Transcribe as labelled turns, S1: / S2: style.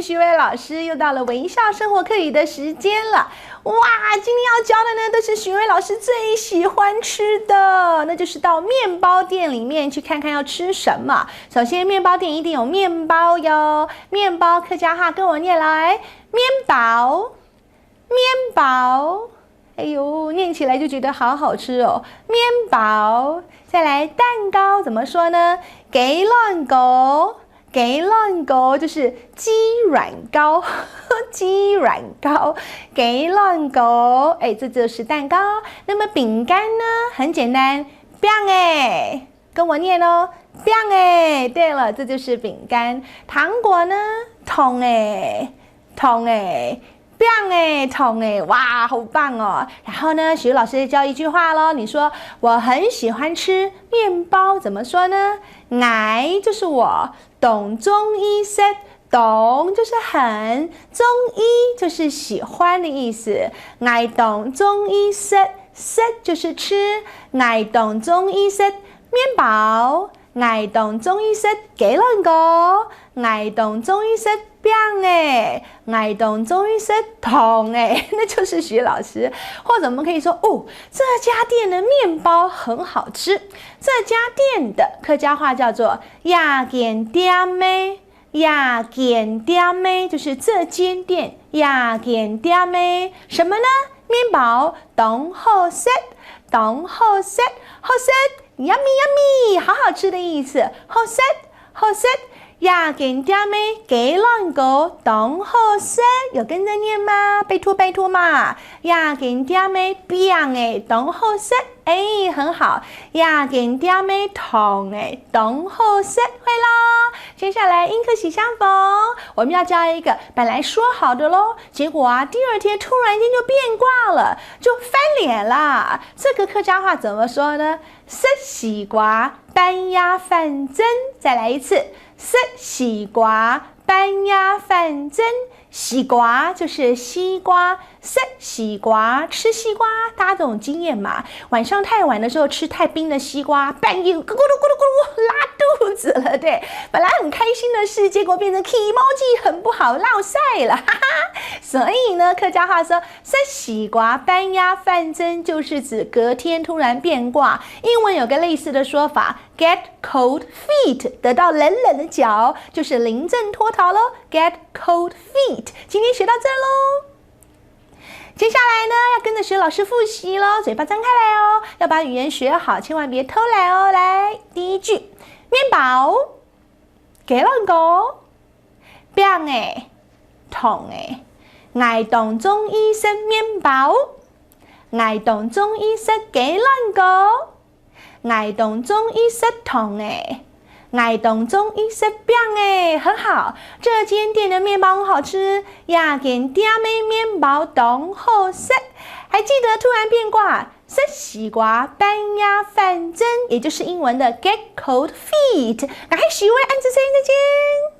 S1: 是徐伟老师，又到了微笑生活课语的时间了。哇，今天要教的呢，都是徐伟老师最喜欢吃的，那就是到面包店里面去看看要吃什么。首先，面包店一定有面包哟，面包客家话跟我念来，面包，面包。哎呦，念起来就觉得好好吃哦，面包。再来蛋糕怎么说呢？雞卵糕。雞卵糕就是鸡软糕，鸡软糕，雞卵糕，哎，这就是蛋糕。那么饼干呢？很简单，饼哎，跟我念哦，饼哎。对了，这就是饼干。糖果呢？桶哎，桶哎。棒哎，桶哎，哇，好棒哦！然后呢，徐老师教一句话咯，你说我很喜欢吃面包，怎么说呢？我就是我，懂中医识，懂就是很，中医就是喜歡的意思。我懂中醫識，識就是吃。我懂中醫識面包，我懂中醫識雞卵糕，我懂中醫識饼哎，我懂中醫識桶哎，那就是徐老師。或者我們可以說哦，這家店的面包很好吃。這家店的客家話叫做呀間店咩，呀間店咩就是這間店呀間店咩。什麼呢？面包懂好食，懂好食，好食 yummy yummy 好好吃的意思。好食好食。呀間店咩雞卵糕懂好食，有跟着念嗎？拜託拜託嘛！呀間店咩餅哎懂好食，哎，很好。呀間店咩桶哎懂好食，會啦。接下來英課喜相逢，我們要教一個本來說好的咯，結果啊第二天突然間就變卦了，就翻臉啦。這個客家話怎麼說呢？食西瓜半壓反蒸，再來一次。食西瓜半壓反蒸，西瓜就是西瓜，食西瓜吃西瓜，大家都有經驗嘛？晚上太晚的時候吃太冰的西瓜，半夜咕嚕咕嚕咕嚕拉肚子了，對，本來很開心的事，結果變成起毛劑很不好，落曬了，哈哈。所以呢，客家話說食西瓜半壓反蒸，就是指隔天突然變卦。英文有個類似的說法 ，get cold feet， 得到冷冷的腳，就是臨陣脫逃咯 ，get cold feet。今天學到這咯。接下來呢，要跟着徐老師複習咯，嘴巴張開來哦，要把語言學好，千萬別偷懶哦。來，第一句，面包，雞卵糕，餅誒，桶誒，我懂中醫識面包，我懂中醫識雞卵糕，我懂中醫識桶誒。我懂中醫識餅哎，很好。這間店的麵包很好吃，呀間店的麵包懂好食。還記得突然變卦，食西瓜半壓反蒸，也就是英文的 get cold feet。趕快學會按這聲音，再見。